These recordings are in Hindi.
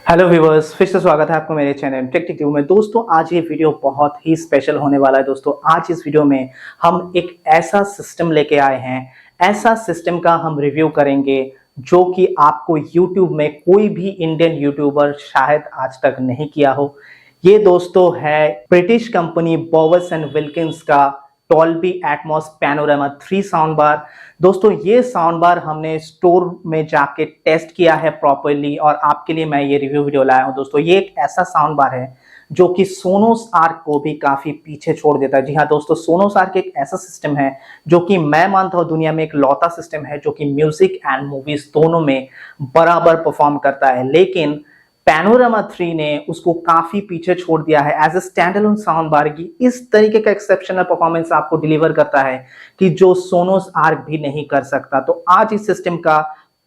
हेलो व्यूअर्स, फिर से स्वागत है आपको मेरे चैनल टेक्टिव में। दोस्तों, आज ये वीडियो बहुत ही स्पेशल होने वाला है। दोस्तों, आज इस वीडियो में हम एक ऐसा सिस्टम लेके आए हैं, ऐसा सिस्टम का हम रिव्यू करेंगे जो कि आपको यूट्यूब में कोई भी इंडियन यूट्यूबर शायद आज तक नहीं किया हो। ये दोस्तों है British company Bowers and Wilkins का Dolby Atmos Panorama 3 sound bar. दोस्तों, ये साउंड बार हमने स्टोर में जाके टेस्ट किया है प्रॉपर्ली और आपके लिए मैं ये रिव्यू वीडियो लाया हूं। दोस्तों, ये एक ऐसा साउंड बार है जो कि सोनोस आर्क को भी काफी पीछे छोड़ देता है। जी हाँ दोस्तों, सोनोस आर्क एक ऐसा सिस्टम है जो कि मैं मानता हूं दुनिया में एक लौता सिस्टम है जो कि म्यूजिक एंड मूवीज दोनों में बराबर परफॉर्म करता है, लेकिन पैनोरामा 3 ने उसको काफी पीछे छोड़ दिया है। As a stand alone sound bar की इस तरीके का एक्सेप्शनल परफॉर्मेंस आपको डिलीवर करता है कि जो सोनोस आर्क भी नहीं कर सकता। तो आज इस सिस्टम का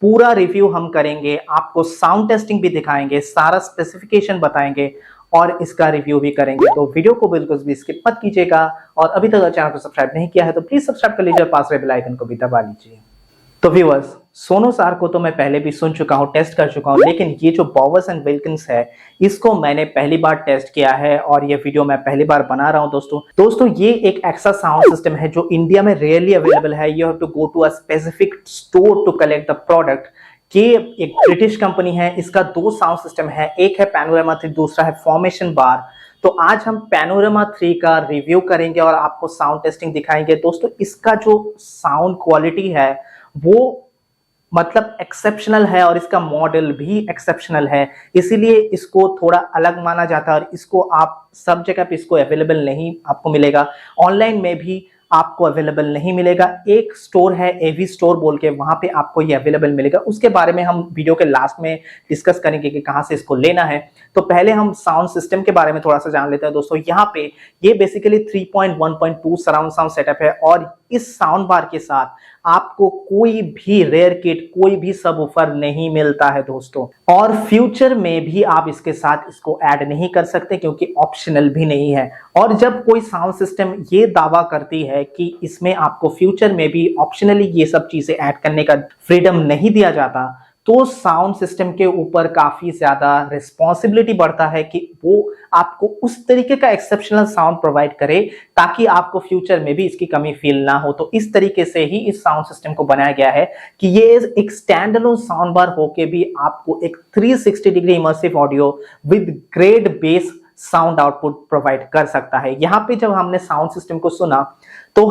पूरा रिव्यू हम करेंगे, आपको साउंड टेस्टिंग भी दिखाएंगे, सारा स्पेसिफिकेशन बताएंगे और इसका रिव्यू भी करेंगे। तो वीडियो को बिल्कुल भी स्किप मत कीजिएगा और अभी तक चैनल को सब्सक्राइब नहीं किया है तो प्लीज सब्सक्राइब कर लीजिए और पास वाले बेल आइकन को भी दबा लीजिए। तो व्यूअर्स, सोनोस आर्क को तो मैं पहले भी सुन चुका हूं, टेस्ट कर चुका हूं, लेकिन ये जो बॉवर्स एंड विल्किंस है इसको मैंने पहली बार टेस्ट किया है और ये वीडियो मैं पहली बार बना रहा हूं। दोस्तों ये एक ऐसा साउंड सिस्टम है जो इंडिया में रेयरली अवेलेबल है। You have to go to a specific store to collect the product. ये एक ब्रिटिश कंपनी है, इसका 2 साउंड सिस्टम है, एक है पैनोरामा 3, दूसरा है फॉर्मेशन बार। तो आज हम पैनोरामा 3 का रिव्यू करेंगे और आपको साउंड टेस्टिंग दिखाएंगे। दोस्तों, इसका जो साउंड क्वालिटी है वो मतलब एक्सेप्शनल है और इसका मॉडल भी एक्सेप्शनल है, इसीलिए इसको थोड़ा अलग माना जाता है और इसको आप सब जगह पे इसको अवेलेबल नहीं आपको मिलेगा, ऑनलाइन में भी आपको अवेलेबल नहीं मिलेगा। एक स्टोर है एवी स्टोर बोल के, वहां पे आपको ये अवेलेबल मिलेगा। उसके बारे में हम वीडियो के लास्ट में डिस्कस करेंगे कि कहां से इसको लेना है। तो पहले हम साउंड सिस्टम के बारे में थोड़ा सा जान लेते हैं। दोस्तों, यहाँ पे ये बेसिकली 3.1.2 सराउंड साउंड सेटअप है और इस साउंड बार के साथ आपको कोई भी रेयर किट, कोई भी सबवूफर नहीं मिलता है दोस्तों, और फ्यूचर में भी आप इसके साथ इसको ऐड नहीं कर सकते क्योंकि ऑप्शनल भी नहीं है। और जब कोई साउंड सिस्टम ये दावा करती है कि इसमें आपको फ्यूचर में भी ऑप्शनली ये सब चीजें ऐड करने का फ्रीडम नहीं दिया जाता, तो साउंड सिस्टम के ऊपर काफी ज्यादा रिस्पॉन्सिबिलिटी बढ़ता है कि वो आपको उस तरीके का एक्सेप्शनल साउंड प्रोवाइड करे ताकि आपको फ्यूचर में भी इसकी कमी फील ना हो। तो इस तरीके से ही इस साउंड सिस्टम को बनाया गया है कि ये एक स्टैंड अलोन साउंड बार होके भी आपको एक 360 degree immersive audio with great base sound output provide कर सकता है। यहाँ पे जब हमने साउंड सिस्टम को सुना तो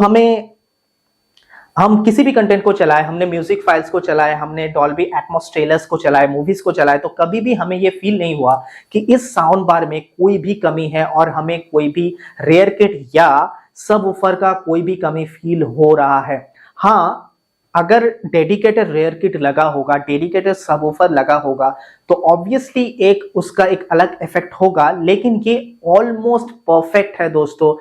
हम किसी भी कंटेंट को चलाए, हमने म्यूजिक फाइल्स को चलाए, हमने डॉल्बी एटमॉस ट्रेलर्स को चलाए, मूवीज को चलाए, तो कभी भी हमें ये फील नहीं हुआ कि इस साउंड बार में कोई भी कमी है और हमें कोई भी रेयर किट या सबवूफर का कोई भी कमी फील हो रहा है। हाँ, अगर डेडिकेटेड रेयर किट लगा होगा, डेडिकेटेड सबवूफर लगा होगा तो ऑब्वियसली उसका एक अलग इफेक्ट होगा, लेकिन ये ऑलमोस्ट परफेक्ट है दोस्तों,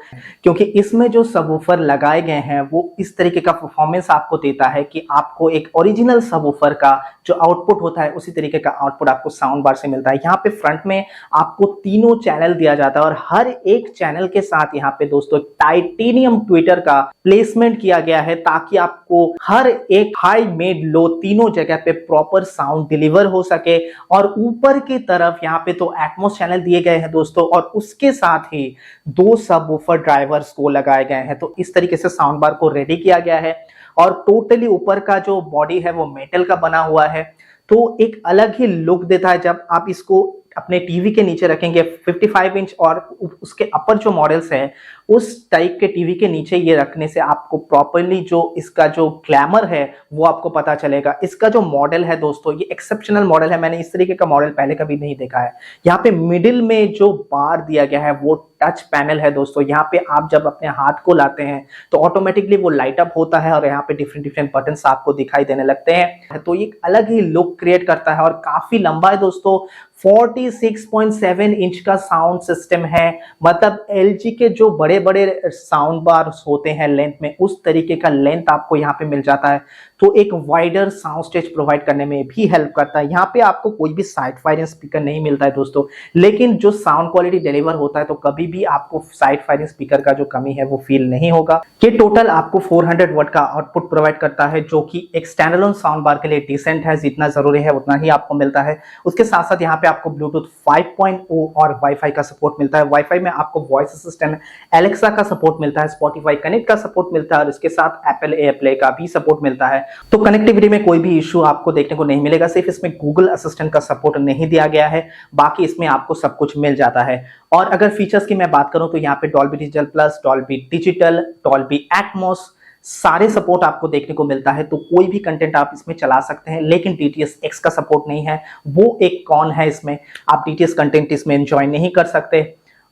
क्योंकि इसमें जो सबवूफर लगाए गए हैं वो इस तरीके का परफॉर्मेंस आपको देता है कि आपको एक ओरिजिनल सबवूफर का जो आउटपुट होता है उसी तरीके का आउटपुट आपको साउंड बार से मिलता है। यहाँ पे फ्रंट में आपको 3 चैनल दिया जाता है और हर एक चैनल के साथ यहाँ पे दोस्तों टाइटेनियम ट्विटर का प्लेसमेंट किया गया है ताकि आपको हर एक हाई मिड लो तीनों जगह पे प्रॉपर साउंड डिलीवर हो सके। और ऊपर की तरफ यहाँ पे तो एटमॉस चैनल दिए गए हैं दोस्तों और उसके साथ ही 2 सबवूफर ड्राइवर्स को लगाए गए हैं। तो इस तरीके से साउंड बार को रेडी किया गया है और टोटली ऊपर का जो बॉडी है वो मेटल का बना हुआ है, तो एक अलग ही लुक देता है। जब आप इसको अपने टीवी के नीचे रखेंगे 55 इंच और उसके अपर जो मॉडल्स हैं उस टाइप के टीवी के नीचे ये रखने से आपको प्रॉपर्ली जो इसका जो ग्लैमर है वो आपको पता चलेगा। इसका जो मॉडल है दोस्तों ये एक्सेप्शनल मॉडल है, मैंने इस तरीके का मॉडल पहले कभी नहीं देखा है। यहाँ पे मिडिल में जो बार दिया गया है वो टच पैनल है दोस्तों। यहाँ पे आप जब अपने हाथ को लाते हैं तो ऑटोमेटिकली वो लाइट अप होता है और यहाँ पे डिफरेंट बटन्स आपको दिखाई देने लगते हैं, तो ये अलग ही लुक क्रिएट करता है और काफी लंबा है दोस्तों। 46.7 इंच का साउंड सिस्टम है, मतलब LG के जो बड़े बड़े बड़े साउंड बार होते हैं लेंथ में, उस तरीके का लेंथ आपको यहाँ पे मिल जाता है, तो एक वाइडर साउंड स्टेज प्रोवाइड करने में भी हेल्प करता है। यहाँ पे आपको कोई भी साइड फायरिंग स्पीकर नहीं मिलता है दोस्तों, लेकिन जो साउंड क्वालिटी डिलीवर होता है तो कभी भी आपको साइड फायरिंग स्पीकर का जो कमी है वो फील नहीं होगा। ये टोटल आपको 400 वॉट का आउटपुट प्रोवाइड करता है, जो कि एक स्टैंडअलोन साउंड बार के लिए डिसेंट है, जितना जरूरी है उतना ही आपको मिलता है। उसके साथ साथ यहाँ पे आपको ब्लूटूथ 5.0 और वाईफाई का सपोर्ट मिलता है। वाईफाई में आपको वॉइस असिस्टेंट एलेक्सा का सपोर्ट मिलता है, स्पॉटिफाई कनेक्ट का सपोर्ट मिलता है और इसके साथ एप्पल एयरप्ले का भी सपोर्ट मिलता है। तो कनेक्टिविटी में कोई भी इश्यू आपको देखने को नहीं मिलेगा, सिर्फ इसमें गूगल असिस्टेंट का सपोर्ट नहीं दिया गया है, बाकी इसमें आपको सब कुछ मिल जाता है। और अगर फीचर्स की मैं बात करूं तो यहाँ पे Dolby digital plus, Dolby digital, Dolby Atmos सारे सपोर्ट आपको देखने को मिलता है, तो कोई भी कंटेंट आप इसमें चला सकते हैं। लेकिन DTS:X का सपोर्ट नहीं है, वो एक कॉन है इसमें, आप DTS कंटेंट इसमें एंजॉय नहीं कर सकते।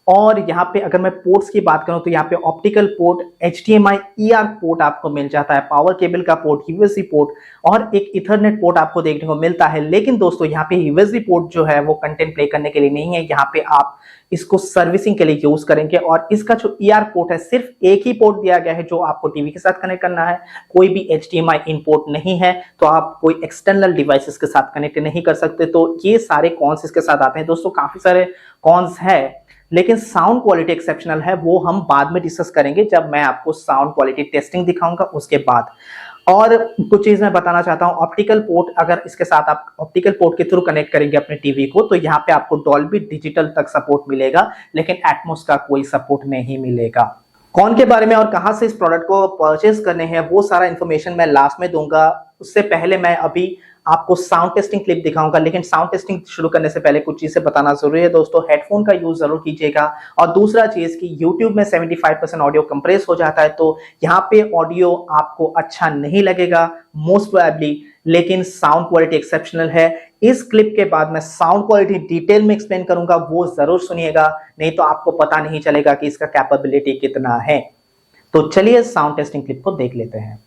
और यहाँ पे अगर मैं पोर्ट्स की बात करूं तो यहाँ पे optical port, HDMI ER port आपको मिल जाता है, पावर केबल का पोर्ट, USB पोर्ट और एक इथरनेट पोर्ट आपको देखने को मिलता है। लेकिन दोस्तों यहाँ पे USB पोर्ट जो है वो कंटेंट प्ले करने के लिए नहीं है, यहाँ पे आप इसको सर्विसिंग के लिए यूज करेंगे। और इसका जो ER पोर्ट है, सिर्फ एक ही पोर्ट दिया गया है जो आपको टीवी के साथ कनेक्ट करना है, कोई भी HDMI इन पोर्ट नहीं है, तो आप कोई एक्सटर्नल डिवाइसेस के साथ कनेक्ट नहीं कर सकते। तो ये सारे कॉन्स इसके साथ आते हैं दोस्तों, काफी सारे कॉन्स है, लेकिन साउंड क्वालिटी एक्सेप्शनल है, वो हम बाद में डिस्कस करेंगे जब मैं आपको साउंड क्वालिटी टेस्टिंग दिखाऊंगा उसके बाद। और कुछ चीज मैं बताना चाहता हूं, ऑप्टिकल पोर्ट, अगर इसके साथ आप ऑप्टिकल पोर्ट के थ्रू कनेक्ट करेंगे अपने टीवी को तो यहाँ पे आपको डॉल्बी डिजिटल तक सपोर्ट मिलेगा, लेकिन एटमॉस का कोई सपोर्ट नहीं मिलेगा। कौन के बारे में और कहां से इस प्रोडक्ट को परचेज करने हैं वो सारा इंफॉर्मेशन मैं लास्ट में दूंगा। उससे पहले मैं अभी आपको साउंड टेस्टिंग क्लिप दिखाऊंगा, लेकिन साउंड टेस्टिंग शुरू करने से पहले कुछ चीजें बताना जरूरी है दोस्तों। हेडफोन का यूज जरूर कीजिएगा। और दूसरा चीज कि YouTube में 75% ऑडियो कंप्रेस हो जाता है, तो यहाँ पे ऑडियो आपको अच्छा नहीं लगेगा मोस्ट प्रोबेबली, लेकिन साउंड क्वालिटी एक्सेप्शनल है। इस क्लिप के बाद मैं साउंड क्वालिटी डिटेल में एक्सप्लेन करूंगा, वो जरूर सुनिएगा, नहीं तो आपको पता नहीं चलेगा कि इसका कैपेबिलिटी कितना है। तो चलिए साउंड टेस्टिंग क्लिप को देख लेते हैं।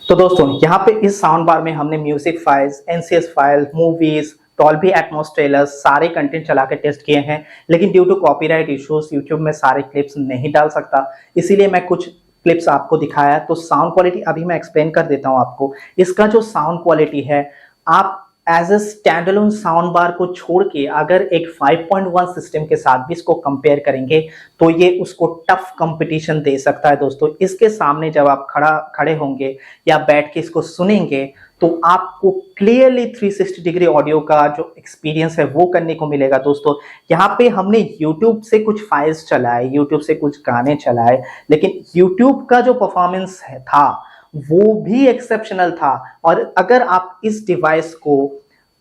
तो दोस्तों यहाँ पे इस साउंड बार में हमने music files, NCS file, movies, Dolby Atmos trailers सारे कंटेंट चला के टेस्ट किए हैं, लेकिन due to copyright issues YouTube में सारे क्लिप्स नहीं डाल सकता, इसीलिए मैं कुछ क्लिप्स आपको दिखाया। तो साउंड क्वालिटी अभी मैं एक्सप्लेन कर देता हूँ आपको। इसका जो साउंड क्वालिटी है, आप as a standalone sound bar को छोड़ के अगर एक 5.1 सिस्टम के साथ भी इसको कंपेयर करेंगे तो ये उसको टफ कंपटीशन दे सकता है दोस्तों। इसके सामने जब आप खड़े होंगे या बैठ के इसको सुनेंगे तो आपको क्लियरली 360 डिग्री ऑडियो का जो एक्सपीरियंस है वो करने को मिलेगा दोस्तों। यहाँ पे हमने YouTube से कुछ फाइल्स चलाए, YouTube से कुछ गाने चलाए, लेकिन YouTube का जो परफॉर्मेंस था वो भी एक्सेप्शनल था। और अगर आप इस डिवाइस को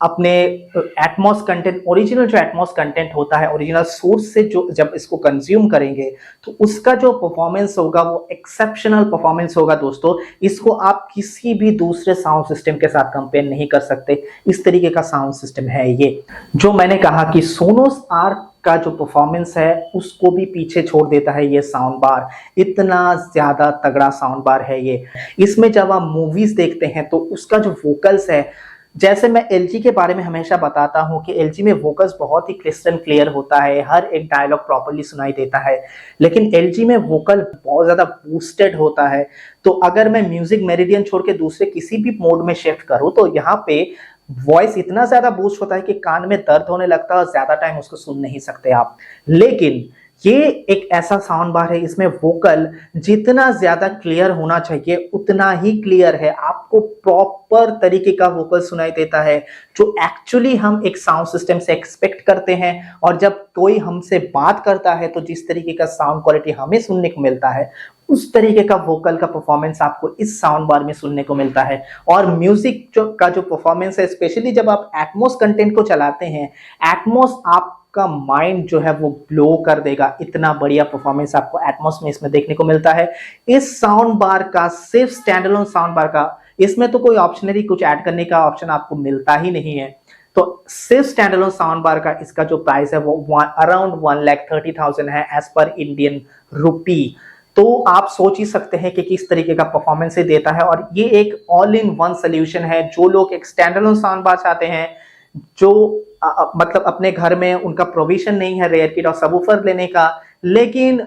अपने एटमॉस कंटेंट, ओरिजिनल जो एटमॉस कंटेंट होता है, ओरिजिनल सोर्स से जो जब इसको कंज्यूम करेंगे तो उसका जो परफॉर्मेंस होगा वो एक्सेप्शनल परफॉर्मेंस होगा दोस्तों। इसको आप किसी भी दूसरे साउंड सिस्टम के साथ कंपेयर नहीं कर सकते, इस तरीके का साउंड सिस्टम है ये। जो मैंने कहा कि सोनोस आर्क का जो परफॉर्मेंस है उसको भी पीछे छोड़ देता है ये साउंड बार, इतना ज्यादा तगड़ा साउंड बार है ये। इसमें जब आप मूवीज देखते हैं तो उसका जो वोकल्स है, जैसे मैं LG के बारे में हमेशा बताता हूं कि LG में वोकल्स बहुत ही क्रिस्टल क्लियर होता है, हर एक डायलॉग प्रॉपर्ली सुनाई देता है, लेकिन LG में वोकल बहुत ज्यादा बूस्टेड होता है। तो अगर मैं म्यूजिक मेरिडियन छोड़ के दूसरे किसी भी मोड में शिफ्ट करूं तो यहाँ पे वॉइस इतना ज्यादा बूस्ट होता है कि कान में दर्द होने लगता है और ज्यादा टाइम उसको सुन नहीं सकते आप। लेकिन ये एक ऐसा साउंड बार है, इसमें वोकल जितना ज्यादा क्लियर होना चाहिए उतना ही क्लियर है। आपको प्रॉपर तरीके का वोकल सुनाई देता है जो एक्चुअली हम एक साउंड सिस्टम से एक्सपेक्ट करते हैं। और जब कोई हमसे बात करता है तो जिस तरीके का साउंड क्वालिटी हमें सुनने को मिलता है उस तरीके का वोकल का परफॉर्मेंस आपको इस साउंड बार में सुनने को मिलता है। और म्यूजिक का जो परफॉर्मेंस है, स्पेशली जब आप एटमॉस कंटेंट को चलाते हैं, एटमॉस आपका माइंड जो है वो ब्लो कर देगा। इतना बढ़िया परफॉर्मेंस आपको एटमॉस में इसमें देखने को मिलता है। इस साउंड बार का सिर्फ स्टैंडअलोन साउंड बार का, इसमें तो कोई ऑप्शनरी कुछ ऐड करने का ऑप्शन आपको मिलता ही नहीं है। तो सिर्फ स्टैंडअलोन साउंड बार का इसका जो प्राइस है वो अराउंड 1,30,000 है एज पर इंडियन रुपी। तो आप सोच ही सकते हैं कि किस तरीके का परफॉर्मेंस ये देता है। और ये एक ऑल इन वन सोल्यूशन है। जो लोग एक स्टैंडअलोन साउंड बार चाहते हैं, जो मतलब अपने घर में उनका प्रोविजन नहीं है रेयर किट और सबवूफर लेने का, लेकिन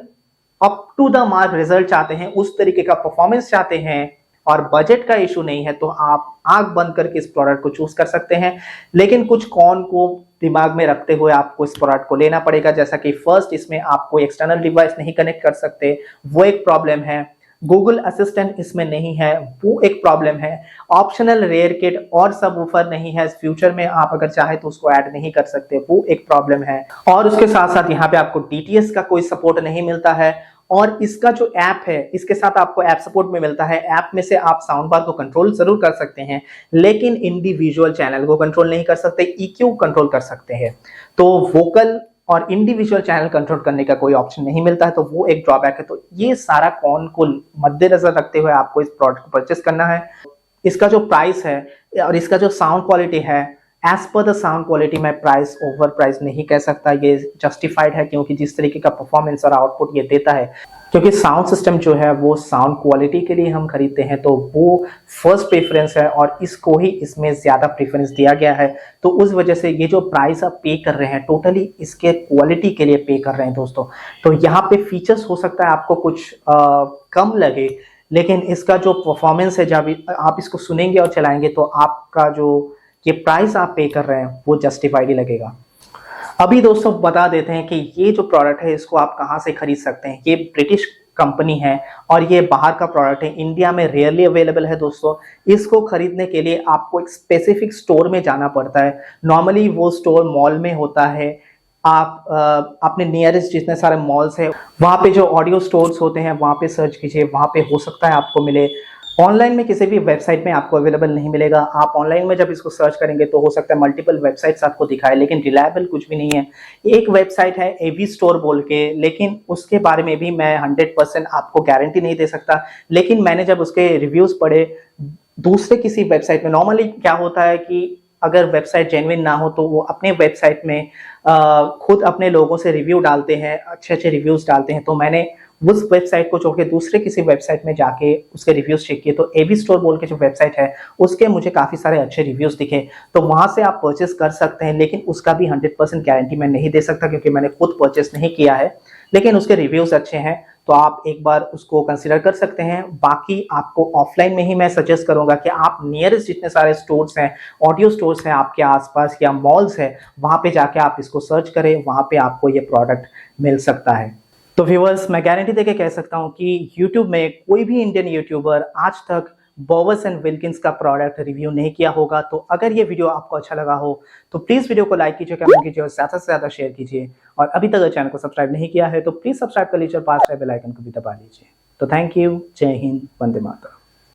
up to the mark result चाहते हैं, उस तरीके का परफॉर्मेंस चाहते हैं और बजट का इशू नहीं है, तो आप आंख बंद करके इस प्रोडक्ट को चूज कर सकते हैं। लेकिन कुछ कौन को दिमाग में रखते हुए आपको इस प्रोडक्ट को लेना पड़ेगा, जैसा कि फर्स्ट इसमें आप कोई एक्सटर्नल डिवाइस नहीं कनेक्ट कर सकते, वो एक प्रॉब्लम है। गूगल असिस्टेंट इसमें नहीं है, वो एक प्रॉब्लम है। ऑप्शनल रेयर किट और सबवूफर नहीं है, फ्यूचर में आप अगर चाहे तो उसको ऐड नहीं कर सकते, वो एक प्रॉब्लम है। और उसके साथ साथ यहाँ पे आपको DTS का कोई सपोर्ट नहीं मिलता है। और इसका जो ऐप है, इसके साथ आपको ऐप सपोर्ट में मिलता है। ऐप में से आप साउंड बार को कंट्रोल जरूर कर सकते हैं, लेकिन इंडिविजुअल चैनल को कंट्रोल नहीं कर सकते, EQ कंट्रोल कर सकते हैं। तो वोकल और इंडिविजुअल चैनल कंट्रोल करने का कोई ऑप्शन नहीं मिलता है, तो वो एक ड्रॉबैक है। तो ये सारा कौन को मद्देनजर रखते हुए आपको इस प्रोडक्ट को परचेस करना है। इसका जो प्राइस है और इसका जो साउंड क्वालिटी है, as per the sound quality मैं प्राइस ओवर प्राइस नहीं कह सकता, ये जस्टिफाइड है। क्योंकि जिस तरीके का परफॉर्मेंस और आउटपुट ये देता है, क्योंकि साउंड सिस्टम जो है वो साउंड क्वालिटी के लिए हम खरीदते हैं, तो वो फर्स्ट प्रेफरेंस है और इसको ही इसमें ज्यादा प्रेफरेंस दिया गया है। तो उस वजह से ये जो प्राइस आप पे कर रहे हैं टोटली इसके क्वालिटी के लिए पे कर रहे हैं दोस्तों। तो यहाँ पे फीचर्स हो सकता है आपको कुछ कम लगे, लेकिन इसका जो परफॉर्मेंस है, जब आप इसको सुनेंगे और चलाएंगे तो आपका जो ये प्राइस आप पे कर रहे हैं वो जस्टिफाइड ही लगेगा। अभी दोस्तों बता देते हैं कि ये जो प्रोडक्ट है इसको आप कहाँ से खरीद सकते हैं। ये ब्रिटिश कंपनी है और ये बाहर का प्रोडक्ट है, इंडिया में रेयरली अवेलेबल है दोस्तों। इसको खरीदने के लिए आपको एक स्पेसिफिक स्टोर में जाना पड़ता है। नॉर्मली वो स्टोर मॉल में होता है। आप अपने नियरेस्ट जितने सारे मॉल्स हैं वहाँ पे जो ऑडियो स्टोर्स होते हैं वहाँ पे सर्च कीजिए, वहाँ पे हो सकता है आपको मिले। ऑनलाइन में किसी भी वेबसाइट में आपको अवेलेबल नहीं मिलेगा। आप ऑनलाइन में जब इसको सर्च करेंगे तो हो सकता है मल्टीपल वेबसाइट्स आपको दिखाए, लेकिन रिलायबल कुछ भी नहीं है। एक वेबसाइट है AV स्टोर बोल के, लेकिन उसके बारे में भी मैं 100% आपको गारंटी नहीं दे सकता। लेकिन मैंने जब उसके रिव्यूज पढ़े दूसरे किसी वेबसाइट में, नॉर्मली क्या होता है कि अगर वेबसाइट जेन्युइन ना हो तो वो अपने वेबसाइट में खुद अपने लोगों से रिव्यू डालते हैं, अच्छे अच्छे रिव्यूज डालते हैं। तो मैंने उस वेबसाइट को छोड़ के दूसरे किसी वेबसाइट में जाके उसके रिव्यूज चेक किए, तो AV स्टोर बोल के जो वेबसाइट है उसके मुझे काफी सारे अच्छे रिव्यूज दिखे, तो वहां से आप परचेस कर सकते हैं। लेकिन उसका भी 100% गारंटी मैं नहीं दे सकता क्योंकि मैंने खुद परचेस नहीं किया है, लेकिन उसके रिव्यूज अच्छे हैं, तो आप एक बार उसको कंसिडर कर सकते हैं। बाकी आपको ऑफलाइन में ही मैं सजेस्ट करूंगा कि आप नियरेस्ट जितने सारे स्टोर्स हैं, ऑडियो स्टोर्स हैं आपके आसपास या मॉल्स हैं, वहां पे जाके आप इसको सर्च करें, वहां पे आपको ये प्रोडक्ट मिल सकता है। तो व्यूअर्स, मैं गारंटी देके कह सकता हूं कि YouTube में कोई भी इंडियन यूट्यूबर आज तक बोवस एंड विल्किंस का प्रोडक्ट रिव्यू नहीं किया होगा। तो अगर ये वीडियो आपको अच्छा लगा हो तो प्लीज वीडियो को लाइक कीजिए, कमेंट कीजिए और ज्यादा से ज्यादा शेयर कीजिए। और अभी तक चैनल को सब्सक्राइब नहीं किया है तो प्लीज सब्सक्राइब कर लीजिए और पास में बेल आइकन को भी दबा लीजिए। तो थैंक यू, जय हिंद, वंदे मातरम।